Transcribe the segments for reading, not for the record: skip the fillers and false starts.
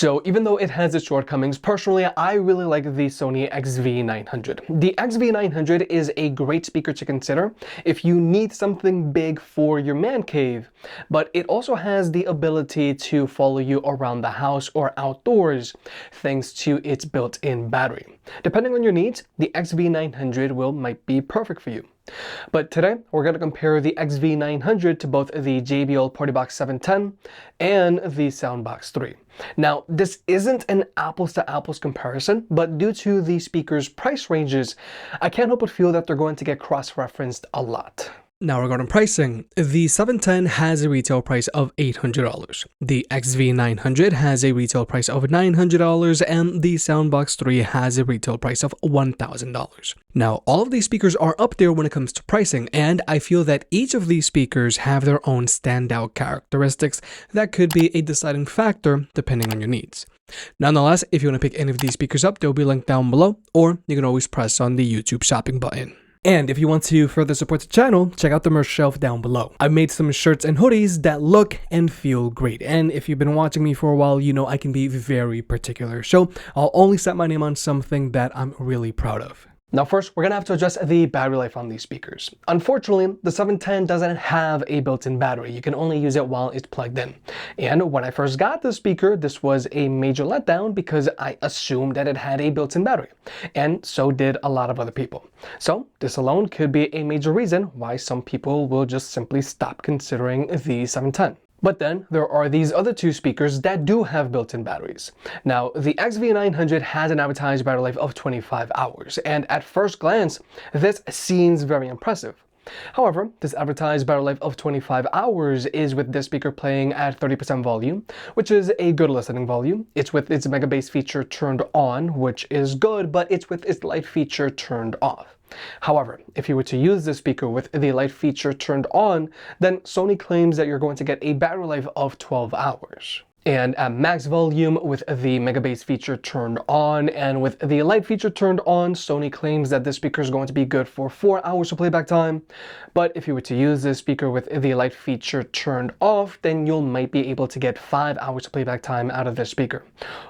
So even though it has its shortcomings, personally, I really like the Sony XV900. The XV900 is a great speaker to consider if you need something big for your man cave, but it also has the ability to follow you around the house or outdoors thanks to its built-in battery. Depending on your needs, the XV900 might be perfect for you. But today, we're going to compare the XV900 to both the JBL Partybox 710 and the Soundboks 3. Now, this isn't an apples-to-apples comparison, but due to the speaker's price ranges, I can't help but feel that they're going to get cross-referenced a lot. Now regarding pricing, the 710 has a retail price of $800, the XV900 has a retail price of $900, and the Soundboks 3 has a retail price of $1,000. Now all of these speakers are up there when it comes to pricing, and I feel that each of these speakers have their own standout characteristics that could be a deciding factor depending on your needs. Nonetheless, if you want to pick any of these speakers up, they'll be linked down below, or you can always press on the YouTube shopping button. And if you want to further support the channel, check out the merch shelf down below. I've made some shirts and hoodies that look and feel great. And if you've been watching me for a while, you know I can be very particular. So I'll only set my name on something that I'm really proud of. Now first, we're going to have to adjust the battery life on these speakers. Unfortunately, the 710 doesn't have a built-in battery. You can only use it while it's plugged in. And when I first got this speaker, this was a major letdown because I assumed that it had a built-in battery. And so did a lot of other people. So this alone could be a major reason why some people will just simply stop considering the 710. But then there are these other two speakers that do have built-in batteries. Now, the XV900 has an advertised battery life of 25 hours, and at first glance, this seems very impressive. However, this advertised battery life of 25 hours is with this speaker playing at 30% volume, which is a good listening volume. It's with its mega bass feature turned on, which is good, but it's with its light feature turned off. However, if you were to use this speaker with the light feature turned on, then Sony claims that you're going to get a battery life of 12 hours. And at max volume with the mega bass feature turned on and with the light feature turned on, Sony claims that this speaker is going to be good for 4 hours of playback time. But if you were to use this speaker with the light feature turned off, then you might be able to get 5 hours of playback time out of this speaker.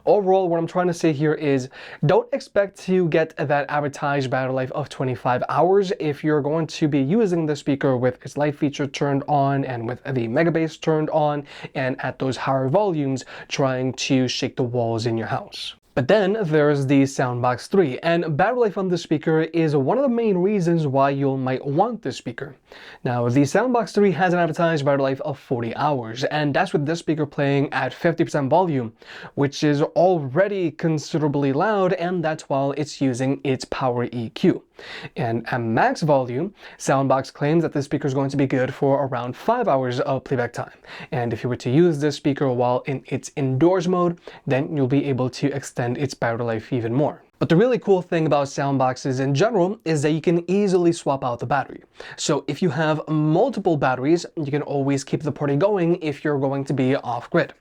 Overall, what I'm trying to say here is don't expect to get that advertised battery life of 25 hours if you're going to be using the speaker with its light feature turned on and with the mega bass turned on and at those higher volumes trying to shake the walls in your house. But then there's the Soundboks 3, and battery life on this speaker is one of the main reasons why you might want this speaker. Now, the Soundboks 3 has an advertised battery life of 40 hours, and that's with this speaker playing at 50% volume, which is already considerably loud, and that's while it's using its power EQ. And at max volume, Soundboks claims that this speaker is going to be good for around 5 hours of playback time. And if you were to use this speaker while in its indoors mode, then you'll be able to extend its battery life even more. But the really cool thing about Soundboxes in general is that you can easily swap out the battery. So if you have multiple batteries, you can always keep the party going if you're going to be off-grid.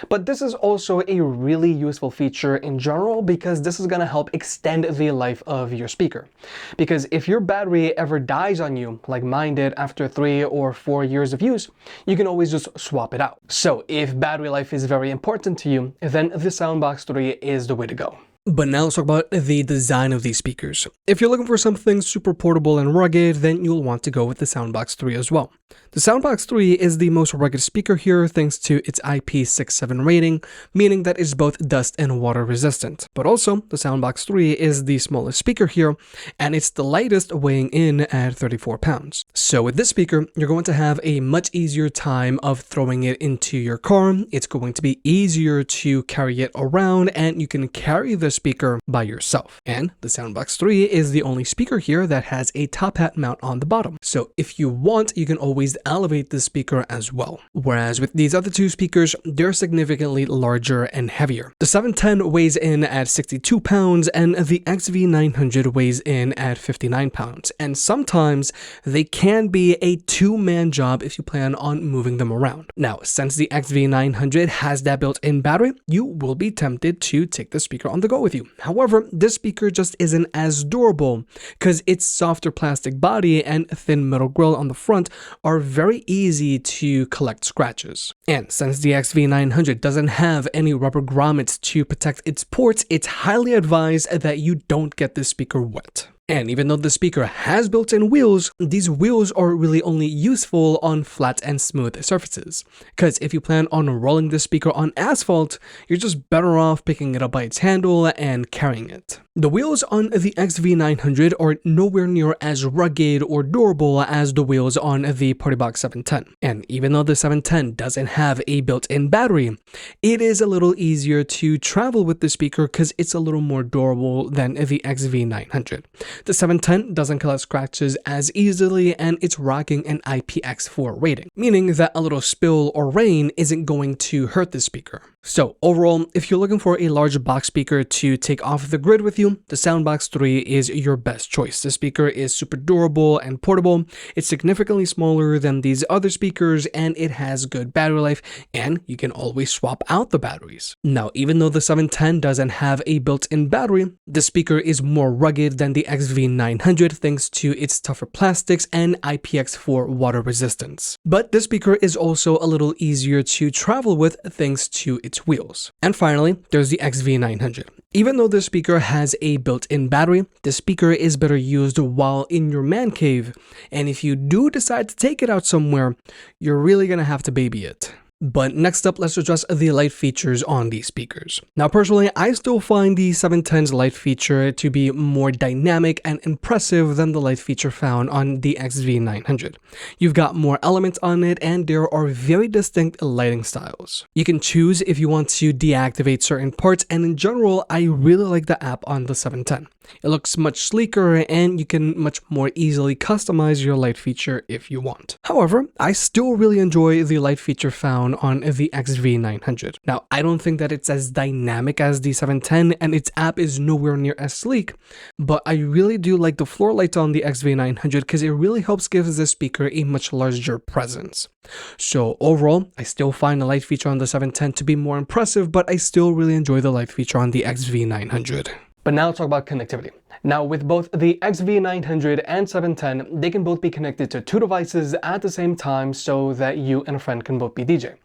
But this is also a really useful feature in general because this is going to help extend the life of your speaker. Because if your battery ever dies on you, like mine did after 3 or 4 years of use, you can always just swap it out. So if battery life is very important to you, then the Soundboks 3 is the way to go. But now let's talk about the design of these speakers. If you're looking for something super portable and rugged, then you'll want to go with the Soundboks 3 as well. The Soundboks 3 is the most rugged speaker here thanks to its IP67 rating, meaning that it's both dust and water resistant. But also, the Soundboks 3 is the smallest speaker here, and it's the lightest, weighing in at 34 pounds. So with this speaker, you're going to have a much easier time of throwing it into your car. It's going to be easier to carry it around, and you can carry this speaker by yourself. And the Soundboks 3 is the only speaker here that has a top hat mount on the bottom. So if you want, you can always elevate the speaker as well. Whereas with these other two speakers, they're significantly larger and heavier. The 710 weighs in at 62 pounds and the XV900 weighs in at 59 pounds. And sometimes they can be a two-man job if you plan on moving them around. Now, since the XV900 has that built-in battery, you will be tempted to take the speaker on the go with you. However, this speaker just isn't as durable because its softer plastic body and thin metal grille on the front are very easy to collect scratches. And since the XV900 doesn't have any rubber grommets to protect its ports, it's highly advised that you don't get this speaker wet. And even though the speaker has built-in wheels, these wheels are really only useful on flat and smooth surfaces. Because if you plan on rolling the speaker on asphalt, you're just better off picking it up by its handle and carrying it. The wheels on the XV900 are nowhere near as rugged or durable as the wheels on the Partybox 710. And even though the 710 doesn't have a built-in battery, it is a little easier to travel with the speaker because it's a little more durable than the XV900. The 710 doesn't collect scratches as easily, and it's rocking an IPX4 rating, meaning that a little spill or rain isn't going to hurt the speaker. So overall, if you're looking for a large box speaker to take off the grid with you, the Soundboks 3 is your best choice. The speaker is super durable and portable, it's significantly smaller than these other speakers, and it has good battery life, and you can always swap out the batteries. Now, even though the 710 doesn't have a built-in battery, the speaker is more rugged than the XV900 thanks to its tougher plastics and IPX4 water resistance. But this speaker is also a little easier to travel with thanks to its wheels. And finally, there's the XV900. Even though the speaker has a built-in battery, the speaker is better used while in your man cave, and if you do decide to take it out somewhere, you're really gonna have to baby it. But next up, let's address the light features on these speakers. Now, personally, I still find the 710's light feature to be more dynamic and impressive than the light feature found on the XV900. You've got more elements on it, and there are very distinct lighting styles. You can choose if you want to deactivate certain parts, and in general, I really like the app on the 710. It looks much sleeker, and you can much more easily customize your light feature if you want. However, I still really enjoy the light feature found on the XV900. Now, I don't think that it's as dynamic as the 710, and its app is nowhere near as sleek, but I really do like the floor lights on the XV900 because it really helps give the speaker a much larger presence. So overall, I still find the light feature on the 710 to be more impressive, but I still really enjoy the light feature on the XV900. But now let's talk about connectivity. Now, with both the XV900 and 710, they can both be connected to two devices at the same time so that you and a friend can both be DJ.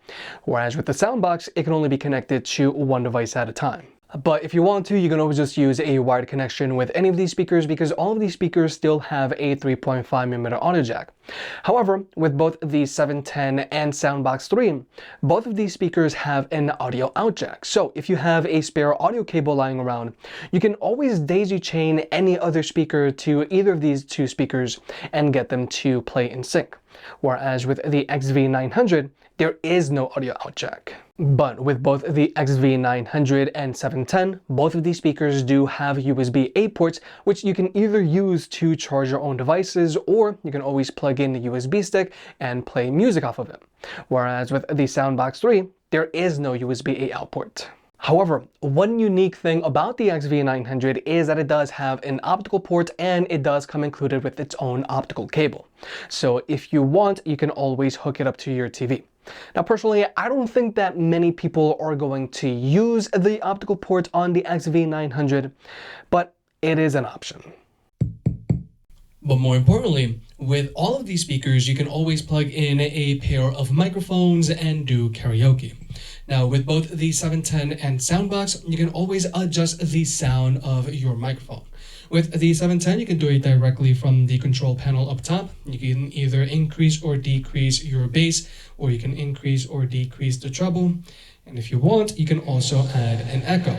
Whereas with the Soundboks, it can only be connected to one device at a time. But if you want to, you can always just use a wired connection with any of these speakers because all of these speakers still have a 3.5mm audio jack. However, with both the 710 and Soundboks 3, both of these speakers have an audio out jack. So if you have a spare audio cable lying around, you can always daisy chain any other speaker to either of these two speakers and get them to play in sync. Whereas with the XV900, there is no audio out jack. But with both the XV900 and 710, both of these speakers do have USB-A ports, which you can either use to charge your own devices, or you can always plug in the USB stick and play music off of it. Whereas with the Soundboks 3, there is no USB-A out port. However, one unique thing about the XV900 is that it does have an optical port, and it does come included with its own optical cable. So if you want, you can always hook it up to your TV. Now, personally, I don't think that many people are going to use the optical port on the XV900, but it is an option. But more importantly, with all of these speakers, you can always plug in a pair of microphones and do karaoke. Now, with both the 710 and Soundboks, you can always adjust the sound of your microphone. With the 710, you can do it directly from the control panel up top. You can either increase or decrease your bass, or you can increase or decrease the treble. And if you want, you can also add an echo.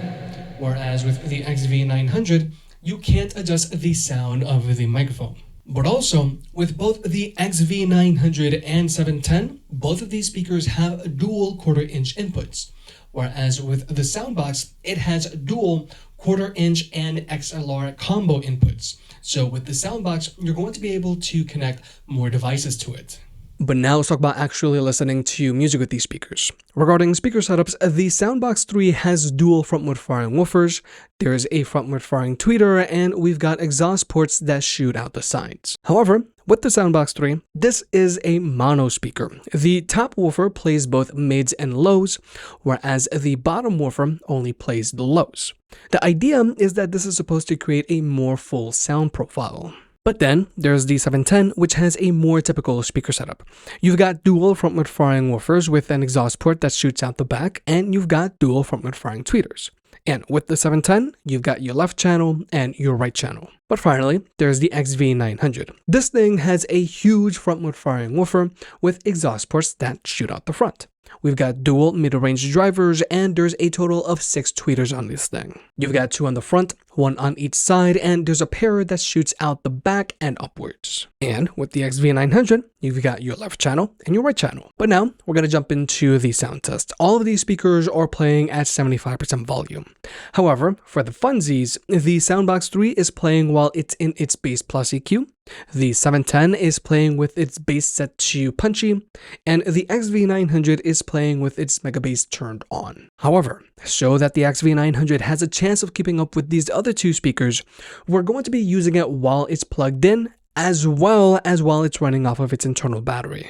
Whereas with the XV900, you can't adjust the sound of the microphone. But also, with both the XV900 and 710, both of these speakers have dual quarter-inch inputs. Whereas with the Soundboks, it has dual quarter-inch and XLR combo inputs. So with the Soundboks, you're going to be able to connect more devices to it. But now let's talk about actually listening to music with these speakers. Regarding speaker setups, the Soundboks 3 has dual frontward firing woofers, there's a frontward firing tweeter, and we've got exhaust ports that shoot out the sides. However, with the Soundboks 3, this is a mono speaker. The top woofer plays both mids and lows, whereas the bottom woofer only plays the lows. The idea is that this is supposed to create a more full sound profile. But then there's the 710, which has a more typical speaker setup. You've got dual front-mount firing woofers with an exhaust port that shoots out the back, and you've got dual front-mount firing tweeters. And with the 710, you've got your left channel and your right channel. But finally, there's the XV900. This thing has a huge front-mount firing woofer with exhaust ports that shoot out the front. We've got dual middle-range drivers, and there's a total of 6 tweeters on this thing. You've got 2 on the front, 1 on each side, and there's a pair that shoots out the back and upwards. And with the XV900, you've got your left channel and your right channel. But now, we're going to jump into the sound test. All of these speakers are playing at 75% volume. However, for the funsies, the Soundboks 3 is playing while it's in its bass plus EQ, the 710 is playing with its bass set to punchy, and the XV900 is playing with its mega bass turned on. However, so that the XV900 has a chance of keeping up with these other 2 speakers, we're going to be using it while it's plugged in, as well as while it's running off of its internal battery.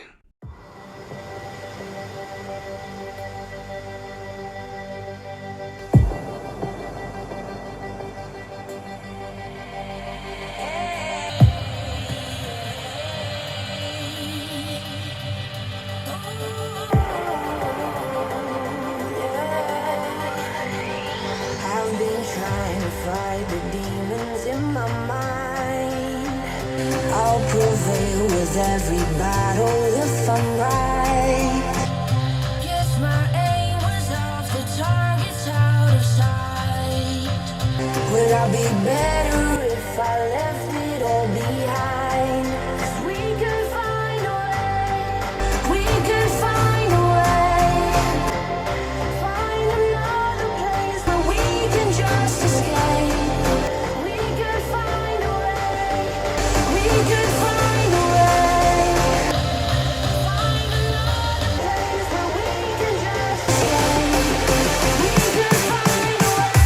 I'll prevail with every battle if I'm right. Yes, my aim was off, the target's out of sight. Would I be better if I left it all behind? 'Cause we could find a way. We could find a way. Find another place where we can just escape. We could find a way. We could find a way. Find another place where we can just escape. We could find a way.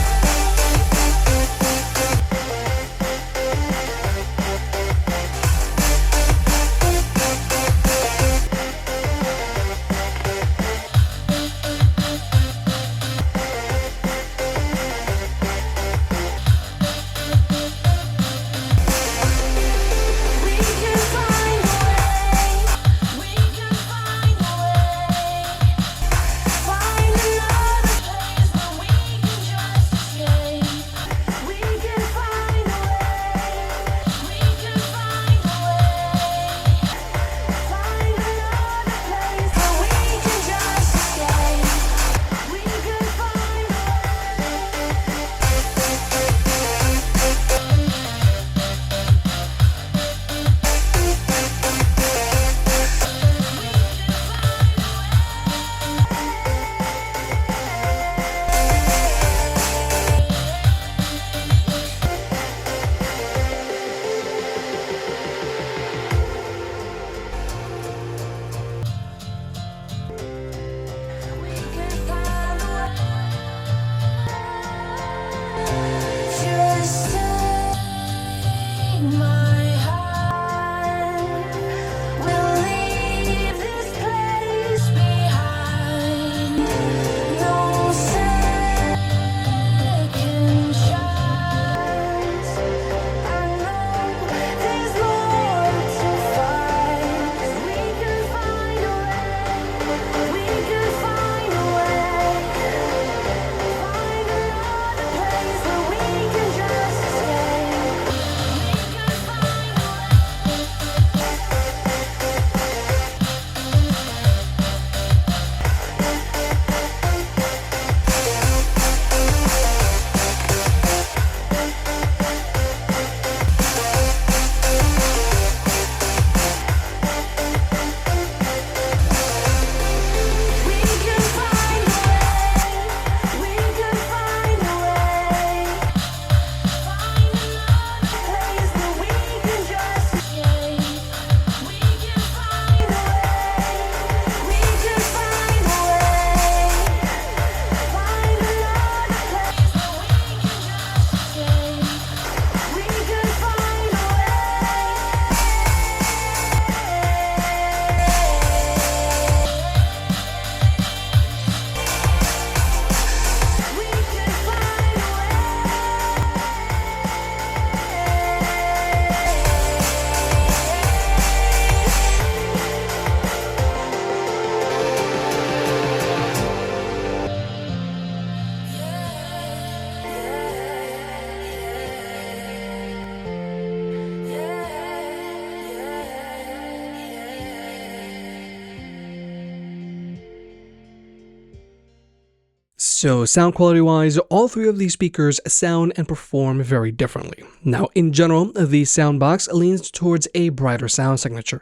So sound quality wise, all three of these speakers sound and perform very differently. Now in general, the Soundboks leans towards a brighter sound signature.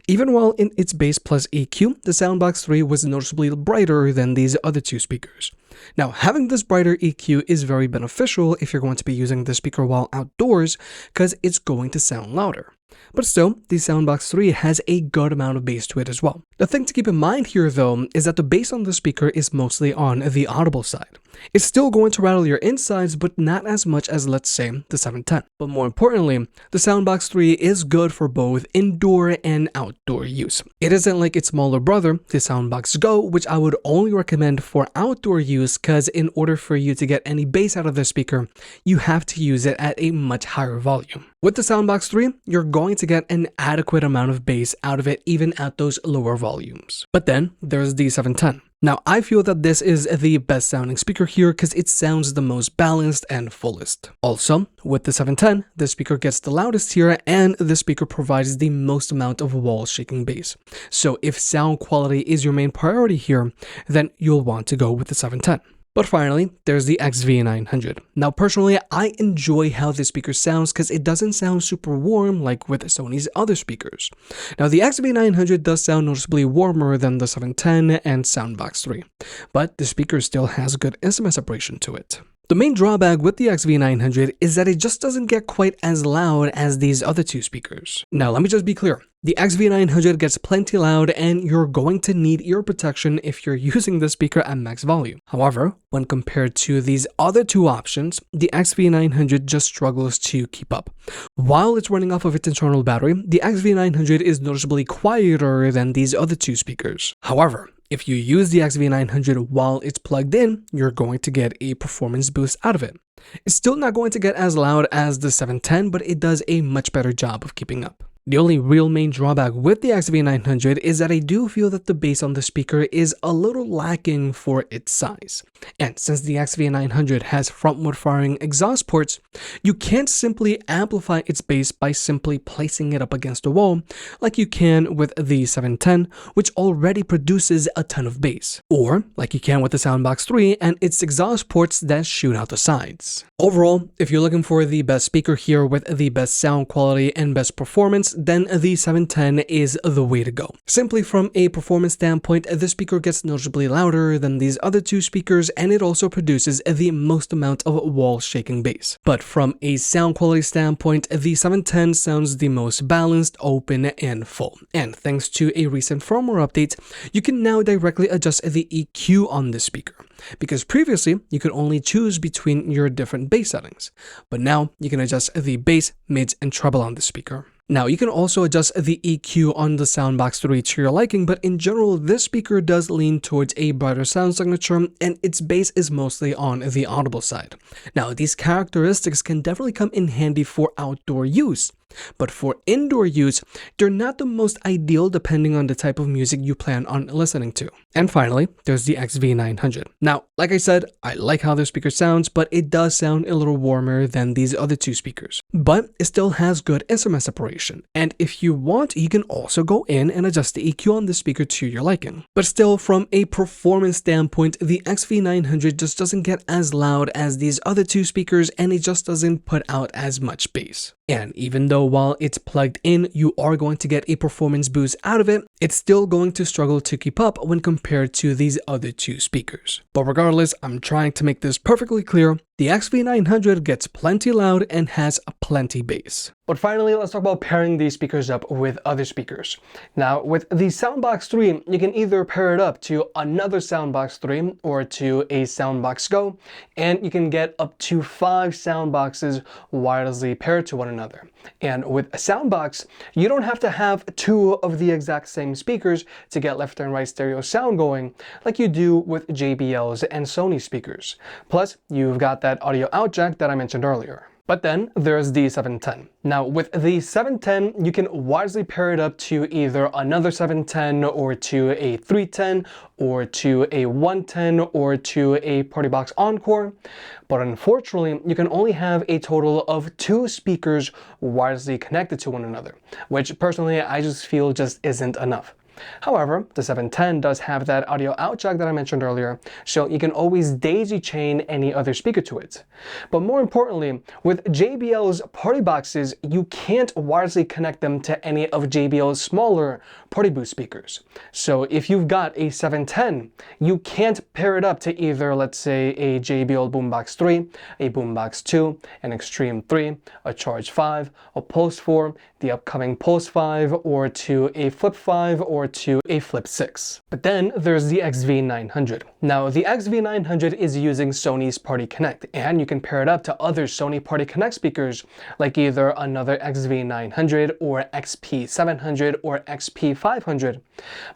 Even while in its bass plus EQ, the Soundboks 3 was noticeably brighter than these other two speakers. Now having this brighter EQ is very beneficial if you're going to be using this speaker while outdoors, because it's going to sound louder. But still, the Soundboks 3 has a good amount of bass to it as well. The thing to keep in mind here though is that the bass on the speaker is mostly on the audible side. It's still going to rattle your insides, but not as much as, let's say, the 710. But more importantly, the Soundboks 3 is good for both indoor and outdoor use. It isn't like its smaller brother, the Soundboks Go, which I would only recommend for outdoor use because in order for you to get any bass out of the speaker, you have to use it at a much higher volume. With the Soundboks 3, you're going to get an adequate amount of bass out of it even at those lower volumes. But then there's the 710. Now I feel that this is the best sounding speaker here because it sounds the most balanced and fullest. Also, with the 710, the speaker gets the loudest here and the speaker provides the most amount of wall shaking bass. So if sound quality is your main priority here, then you'll want to go with the 710. But finally, there's the XV900. Now personally, I enjoy how this speaker sounds because it doesn't sound super warm like with Sony's other speakers. Now the XV900 does sound noticeably warmer than the 710 and Soundboks 3, but the speaker still has good instrument separation to it. The main drawback with the XV900 is that it just doesn't get quite as loud as these other two speakers. Now let me just be clear, the XV900 gets plenty loud and you're going to need ear protection if you're using the speaker at max volume. However, when compared to these other two options, the XV900 just struggles to keep up. While it's running off of its internal battery, the XV900 is noticeably quieter than these other two speakers. However, if you use the XV900 while it's plugged in, you're going to get a performance boost out of it. It's still not going to get as loud as the 710, but it does a much better job of keeping up. The only real main drawback with the XV900 is that I do feel that the bass on the speaker is a little lacking for its size. And since the XV900 has frontward firing exhaust ports, you can't simply amplify its bass by simply placing it up against a wall like you can with the 710, which already produces a ton of bass, or like you can with the Soundboks 3 and its exhaust ports that shoot out the sides. Overall, if you're looking for the best speaker here with the best sound quality and best performance, then the 710 is the way to go. Simply from a performance standpoint, the speaker gets noticeably louder than these other two speakers and it also produces the most amount of wall shaking bass. But from a sound quality standpoint, the 710 sounds the most balanced, open, and full. And thanks to a recent firmware update, you can now directly adjust the EQ on the speaker. Because previously, you could only choose between your different bass settings. But now, you can adjust the bass, mids, and treble on the speaker. Now, you can also adjust the EQ on the Soundboks 3 to your liking, but in general, this speaker does lean towards a brighter sound signature, and its bass is mostly on the audible side. Now, these characteristics can definitely come in handy for outdoor use. But for indoor use, they're not the most ideal depending on the type of music you plan on listening to. And finally, there's the XV900. Now, like I said, I like how this speaker sounds, but it does sound a little warmer than these other two speakers. But it still has good instrument separation. And if you want, you can also go in and adjust the EQ on the speaker to your liking. But still, from a performance standpoint, the XV900 just doesn't get as loud as these other two speakers, and it just doesn't put out as much bass. And even though while it's plugged in, you are going to get a performance boost out of it, it's still going to struggle to keep up when compared to these other two speakers. But regardless, I'm trying to make this perfectly clear. The XV900 gets plenty loud and has plenty bass. But finally, let's talk about pairing these speakers up with other speakers. Now, with the Soundboks 3, you can either pair it up to another Soundboks 3 or to a Soundboks Go, and you can get up to 5 Soundboxes wirelessly paired to one another. And with a Soundboks, you don't have to have 2 of the exact same speakers to get left and right stereo sound going like you do with JBL's and Sony speakers. Plus, you've got that audio out jack that I mentioned earlier. But then there's the 710. Now with the 710, you can wisely pair it up to either another 710 or to a 310 or to a 110 or to a Partybox Encore. But unfortunately, you can only have a total of 2 speakers wirelessly connected to one another, which personally I just feel just isn't enough. However, the 710 does have that audio out jack that I mentioned earlier, so you can always daisy chain any other speaker to it. But more importantly, with JBL's party boxes, you can't wirelessly connect them to any of JBL's smaller Party Boost speakers. So if you've got a 710, you can't pair it up to either, let's say, a JBL Boombox 3, a Boombox 2, an Extreme 3, a Charge 5, a Pulse 4, the upcoming Pulse 5, or to a Flip 5, or to a Flip 6. But then there's the XV900. Now, the XV900 is using Sony's Party Connect, and you can pair it up to other Sony Party Connect speakers, like either another XV900 or XP700 or XP500.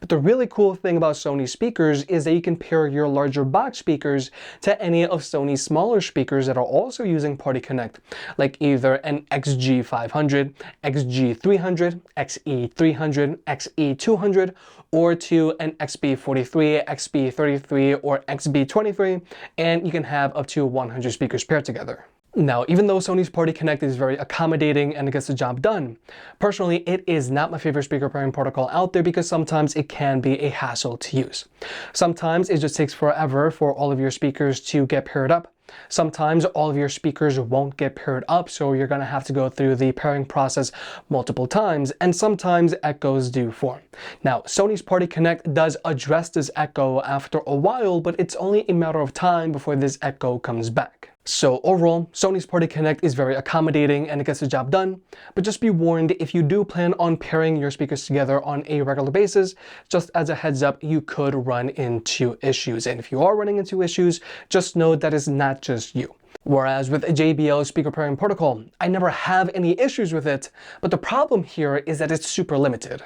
But the really cool thing about Sony speakers is that you can pair your larger box speakers to any of Sony's smaller speakers that are also using Party Connect, like either an XG500, XG300, XE300, XE200, or to an XB43, XB33, or XB23, and you can have up to 100 speakers paired together. Now, even though Sony's Party Connect is very accommodating and it gets the job done, personally, it is not my favorite speaker pairing protocol out there because sometimes it can be a hassle to use. Sometimes it just takes forever for all of your speakers to get paired up. Sometimes all of your speakers won't get paired up, so you're going to have to go through the pairing process multiple times, and sometimes echoes do form. Now, Sony's Party Connect does address this echo after a while, but it's only a matter of time before this echo comes back. So overall, Sony's Party Connect is very accommodating and it gets the job done, but just be warned, if you do plan on pairing your speakers together on a regular basis, just as a heads up, you could run into issues. And if you are running into issues, just know that it's not just you. Whereas with a JBL speaker pairing protocol, I never have any issues with it, but the problem here is that it's super limited.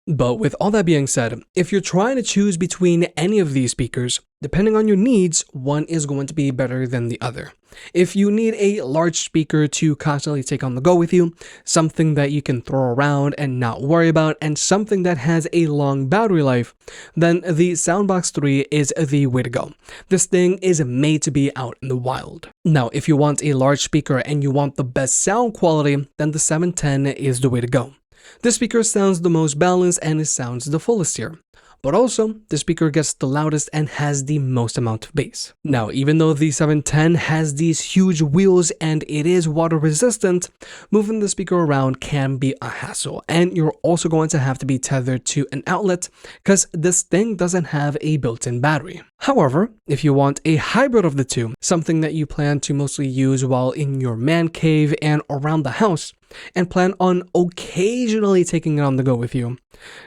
But with all that being said, if you're trying to choose between any of these speakers, depending on your needs, one is going to be better than the other. If you need a large speaker to constantly take on the go with you, something that you can throw around and not worry about, and something that has a long battery life, then the Soundboks 3 is the way to go. This thing is made to be out in the wild. Now, if you want a large speaker and you want the best sound quality, then the 710 is the way to go. This speaker sounds the most balanced and it sounds the fullest here. But also, the speaker gets the loudest and has the most amount of bass. Now, even though the 710 has these huge wheels and it is water resistant, moving the speaker around can be a hassle. And you're also going to have to be tethered to an outlet because this thing doesn't have a built-in battery. However, if you want a hybrid of the two, something that you plan to mostly use while in your man cave and around the house, and plan on occasionally taking it on the go with you,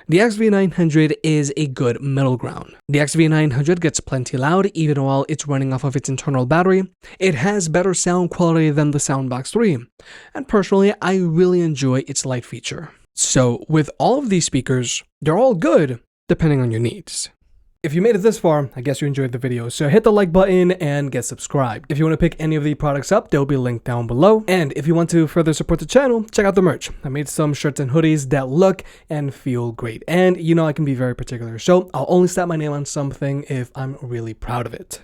the XV900 is a good middle ground. The XV900 gets plenty loud even while it's running off of its internal battery. It has better sound quality than the Soundboks 3, and personally, I really enjoy its light feature. So with all of these speakers, they're all good depending on your needs. If you made it this far, I guess you enjoyed the video, so hit the like button and get subscribed. If you want to pick any of the products up, they'll be linked down below. And if you want to further support the channel, check out the merch. I made some shirts and hoodies that look and feel great. And you know I can be very particular, so I'll only slap my name on something if I'm really proud of it.